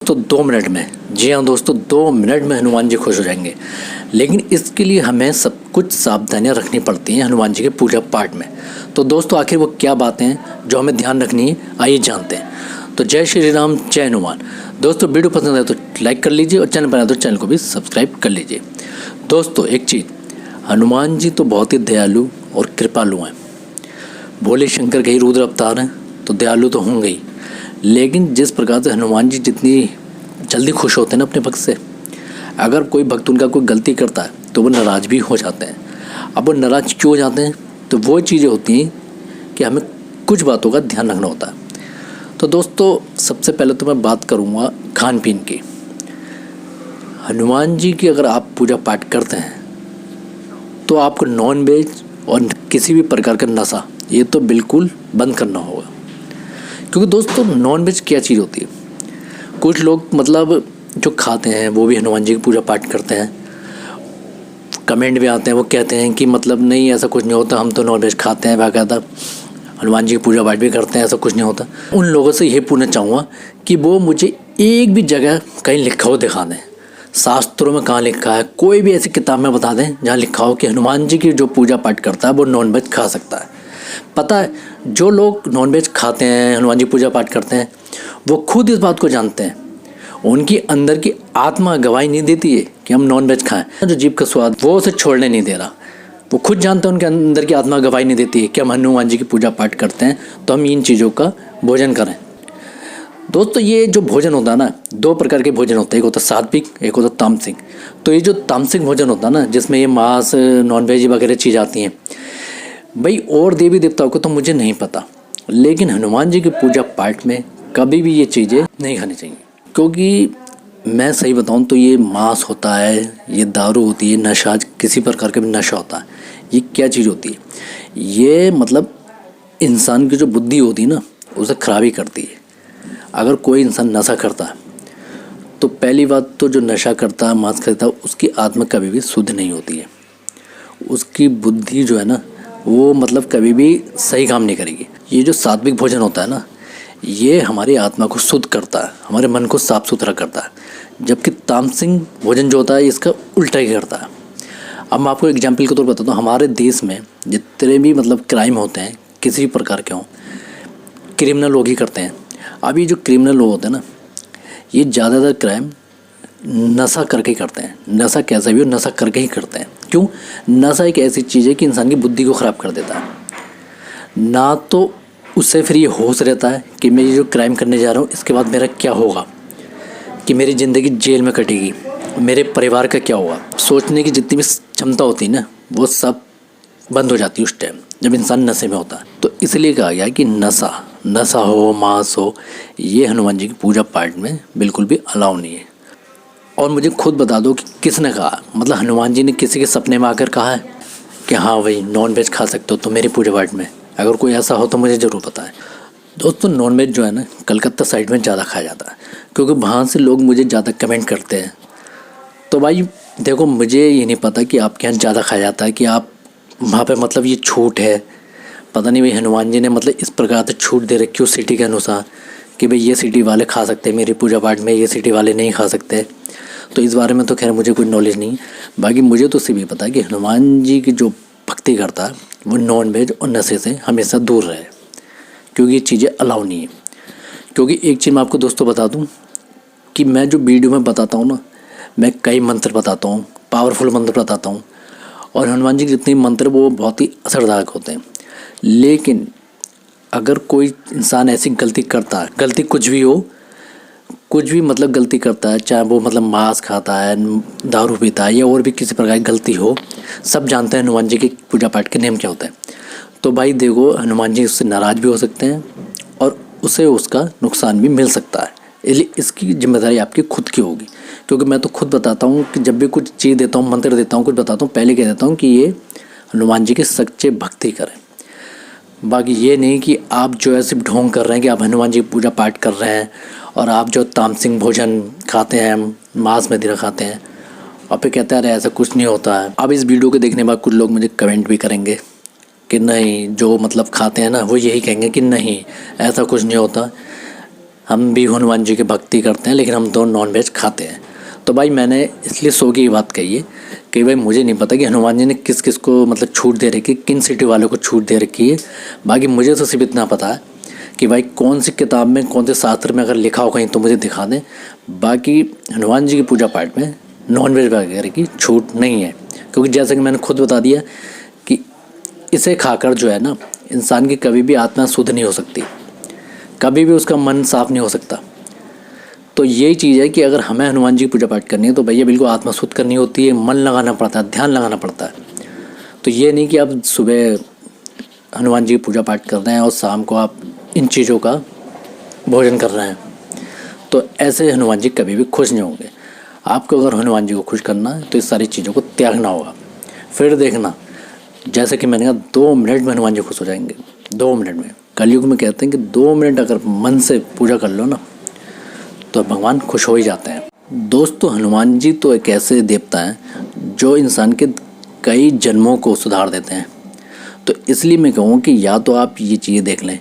दोस्तों 2 मिनट में, जी हाँ दोस्तों 2 मिनट में हनुमान जी खुश हो जाएंगे। लेकिन इसके लिए हमें सब कुछ सावधानियां रखनी पड़ती हैं हनुमान जी के पूजा पाठ में। तो दोस्तों आखिर वो क्या बातें हैं जो हमें ध्यान रखनी है, आइए जानते हैं। तो जय श्री राम, जय हनुमान। दोस्तों वीडियो पसंद आए तो लाइक कर लीजिए और चैनल पर आए तो चैनल को भी सब्सक्राइब कर लीजिए। दोस्तों एक चीज़, हनुमान जी तो बहुत ही दयालु और कृपालु हैं। भोले शंकर के ही रुद्र अवतार हैं तो दयालु तो होंगे ही, लेकिन जिस प्रकार से हनुमान जी जितनी जल्दी खुश होते हैं ना अपने भक्त से, अगर कोई भक्त उनका कोई गलती करता है तो वो नाराज़ भी हो जाते हैं। अब वो नाराज़ क्यों हो जाते हैं, तो वो चीज़ें होती हैं कि हमें कुछ बातों का ध्यान रखना होता है। तो दोस्तों सबसे पहले तो मैं बात करूँगा खान पीन की। हनुमान जी की अगर आप पूजा पाठ करते हैं तो आपको नॉन वेज और किसी भी प्रकार का नशा ये तो बिल्कुल बंद करना होगा। क्योंकि दोस्तों नॉन वेज क्या चीज़ होती है, कुछ लोग मतलब जो खाते हैं वो भी हनुमान जी की पूजा पाठ करते हैं। कमेंट भी आते हैं, वो कहते हैं कि मतलब नहीं ऐसा कुछ नहीं होता, हम तो नॉन वेज खाते हैं, बाकायदा हनुमान जी की पूजा पाठ भी करते हैं, ऐसा कुछ नहीं होता। उन लोगों से ये पूछना चाहूँगा कि वो मुझे एक भी जगह कहीं लिखा हो दिखा दें, शास्त्रों में कहाँ लिखा है, कोई भी ऐसी किताब में बता दें जहाँ लिखा हो कि हनुमान जी की जो पूजा पाठ करता है वो नॉन वेज खा सकता है। पता है जो लोग नॉनवेज खाते हैं, हनुमान जी पूजा पाठ करते हैं, वो खुद इस बात को जानते हैं। उनकी अंदर की आत्मा गवाही नहीं देती है कि हम नॉनवेज खाएं। जो जीभ का स्वाद वो उसे छोड़ने नहीं दे रहा, वो खुद जानते हैं, उनके अंदर की आत्मा गवाही नहीं देती है कि हम हनुमान जी की पूजा पाठ करते हैं तो हम इन चीज़ों का भोजन करें। दोस्तों ये जो भोजन होता है ना, 2 प्रकार के भोजन होते हैं, एक होता है सात्विक, एक होता है तामसिक। तो ये जो तामसिक भोजन होता है ना, जिसमें ये मांस नॉनवेज वगैरह चीज़ आती हैं, भाई और देवी देवताओं को तो मुझे नहीं पता, लेकिन हनुमान जी की पूजा पाठ में कभी भी ये चीज़ें नहीं खानी चाहिए। क्योंकि मैं सही बताऊं तो ये मांस होता है, ये दारू होती है, नशा, किसी प्रकार का भी नशा होता है। ये क्या चीज़ होती है, ये मतलब इंसान की जो बुद्धि होती है ना उसे खराबी करती है। अगर कोई इंसान नशा करता है तो पहली बात तो जो नशा करता है, मांस खाता है, उसकी आत्मा कभी भी शुद्ध नहीं होती है। उसकी बुद्धि जो है ना वो मतलब कभी भी सही काम नहीं करेगी। ये जो सात्विक भोजन होता है ना, ये हमारी आत्मा को शुद्ध करता है, हमारे मन को साफ सुथरा करता है। जबकि तामसिक भोजन जो होता है इसका उल्टा ही करता है। अब मैं आपको एग्जाम्पल के तौर पर बताता हूँ। हमारे देश में जितने भी मतलब क्राइम होते हैं, किसी भी प्रकार के हों, क्रिमिनल लोग ही करते हैं। अब ये जो क्रिमिनल लोग होते हैं ना, ये ज़्यादातर क्राइम नशा करके करते हैं। नशा कैसा भी हो, नशा करके ही करते हैं। क्यों? नशा एक ऐसी चीज़ है कि इंसान की बुद्धि को ख़राब कर देता है। ना तो उससे फिर ये होश रहता है कि मैं ये जो क्राइम करने जा रहा हूँ इसके बाद मेरा क्या होगा, कि मेरी ज़िंदगी जेल में कटेगी, मेरे परिवार का क्या होगा। सोचने की जितनी भी क्षमता होती है ना वो सब बंद हो जाती है उस टाइम जब इंसान नशे में होता है। तो इसलिए कहा गया कि नशा हो, मांस हो, ये हनुमान जी की पूजा पाठ में बिल्कुल भी अलाउ नहीं है। और मुझे खुद बता दो कि किसने कहा, मतलब हनुमान जी ने किसी के सपने में आकर कहा है कि हाँ भाई नॉन वेज खा सकते हो तो मेरी पूजा पाठ में? अगर कोई ऐसा हो तो मुझे ज़रूर बताएं। दोस्तों नॉन वेज जो है ना कलकत्ता साइड में ज़्यादा खाया जाता है, क्योंकि वहाँ से लोग मुझे ज़्यादा कमेंट करते हैं। तो भाई देखो, मुझे ये नहीं पता कि आपके यहाँ ज़्यादा खाया जाता है कि आप वहाँ पर मतलब ये छूट है, पता नहीं भाई हनुमान जी ने मतलब इस प्रकार से छूट दे रखी हो सिटी के अनुसार कि भाई ये सिटी वाले खा सकते हैं मेरी पूजा पाठ में, ये सिटी वाले नहीं खा सकते। तो इस बारे में तो खैर मुझे कोई नॉलेज नहीं। बाकी मुझे तो सिर्फ ये पता है कि हनुमान जी की जो भक्ति करता है वो नॉन वेज और नशे से हमेशा दूर रहे, क्योंकि ये चीज़ें अलाउ नहीं है। क्योंकि एक चीज़ मैं आपको दोस्तों बता दूं कि मैं जो वीडियो में बताता हूँ ना, मैं कई मंत्र बताता हूँ, पावरफुल मंत्र बताता हूँ, और हनुमान जी के जितने मंत्र वो बहुत ही असरदायक होते हैं। लेकिन अगर कोई इंसान ऐसी गलती करता है, गलती कुछ भी हो, कुछ भी मतलब गलती करता है, चाहे वो मतलब मांस खाता है, दारू पीता है, या और भी किसी प्रकार की गलती हो, सब जानते हैं हनुमान जी की पूजा पाठ के नियम क्या होता है। तो भाई देखो, हनुमान जी उससे नाराज़ भी हो सकते हैं और उसे उसका नुकसान भी मिल सकता है। इसलिए इसकी जिम्मेदारी आपकी खुद की होगी। क्योंकि मैं तो खुद बताता हूँ कि जब भी कुछ चीज़ देता हूँ, मंत्र देता हूँ, कुछ बताता हूँ, पहले कह देता हूँ कि ये हनुमान जी के सच्चे भक्ति करें। बाकी ये नहीं कि आप जो है सिर्फ ढोंग कर रहे हैं कि आप हनुमान जी की पूजा पाठ कर रहे हैं और आप जो तामसिक भोजन खाते हैं, मांस मदिरा खाते हैं, और फिर कहते हैं अरे ऐसा कुछ नहीं होता है। अब इस वीडियो को देखने के बाद कुछ लोग मुझे कमेंट भी करेंगे कि नहीं, जो मतलब खाते हैं ना वो यही कहेंगे कि नहीं ऐसा कुछ नहीं होता, हम भी हनुमान जी की भक्ति करते हैं, लेकिन हम तो नॉन वेज खाते हैं। तो भाई मैंने इसलिए सो की बात कही है कि भाई मुझे नहीं पता कि हनुमान जी ने किस किस को मतलब छूट दे रखी है, किन सिटी वालों को छूट दे रखी है। बाकी मुझे तो सिर्फ इतना पता है कि भाई कौन सी किताब में, कौन से शास्त्र में अगर लिखा हो कहीं तो मुझे दिखा दें। बाकी हनुमान जी की पूजा पाठ में नॉन वेज वगैरह की छूट नहीं है, क्योंकि जैसे कि मैंने खुद बता दिया कि इसे खाकर जो है ना, इंसान की कभी भी आत्मा शुद्ध नहीं हो सकती, कभी भी उसका मन साफ नहीं हो सकता। तो यही चीज़ है कि अगर हमें हनुमान जी की पूजा पाठ करनी है तो भैया बिल्कुल आत्मा शुद्ध करनी होती है, मन लगाना पड़ता है, ध्यान लगाना पड़ता है। तो ये नहीं कि आप सुबह हनुमान जी की पूजा पाठ कर रहे हैं और शाम को आप इन चीज़ों का भोजन कर रहे हैं, तो ऐसे हनुमान जी कभी भी खुश नहीं होंगे। आपको अगर हनुमान जी को खुश करना है तो इस सारी चीज़ों को त्यागना होगा। फिर देखना, जैसे कि मैंने कहा 2 मिनट में हनुमान जी खुश हो जाएंगे, 2 मिनट में। कलयुग में कहते हैं कि 2 मिनट अगर मन से पूजा कर लो ना तो भगवान खुश हो ही जाते हैं। दोस्तों हनुमान जी तो एक ऐसे देवता हैं जो इंसान के कई जन्मों को सुधार देते हैं। तो इसलिए मैं कहूँ कि या तो आप ये चीज़ें देख लें,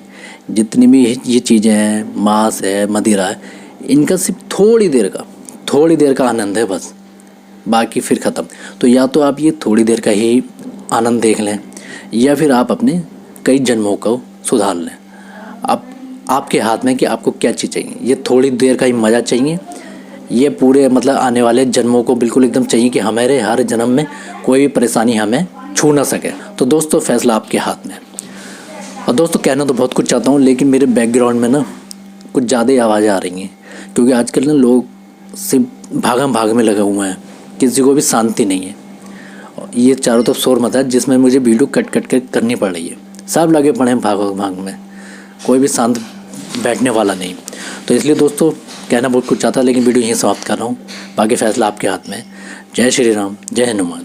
जितनी भी ये चीज़ें हैं, मांस है, मदिरा है, इनका सिर्फ थोड़ी देर का आनंद है बस, बाकी फिर ख़त्म। तो या तो आप ये थोड़ी देर का ही आनंद देख लें, या फिर आप अपने कई जन्मों को सुधार लें। आपके हाथ में कि आपको क्या चीज़ चाहिए। ये थोड़ी देर का ही मज़ा चाहिए, ये पूरे मतलब आने वाले जन्मों को बिल्कुल एकदम चाहिए कि हमारे हर जन्म में कोई भी परेशानी हमें छू ना सके। तो दोस्तों फैसला आपके हाथ में। और दोस्तों कहना तो बहुत कुछ चाहता हूँ, लेकिन मेरे बैकग्राउंड में ना कुछ ज़्यादा ही आवाज़ें आ रही हैं, क्योंकि आजकल ना लोग सिर्फ भागम भाग में लगे हुए हैं, किसी को भी शांति नहीं है। ये चारों तरफ शोर मचा है जिसमें मुझे वीडियो कट के करनी पड़ रही है। सब लगे पड़े हैं भाग में, कोई भी शांत बैठने वाला नहीं। तो इसलिए दोस्तों कहना बहुत कुछ चाहता, लेकिन वीडियो यहीं समाप्त कर रहा हूँ। बाकी फैसला आपके हाथ में है। जय श्री राम, जय हनुमान।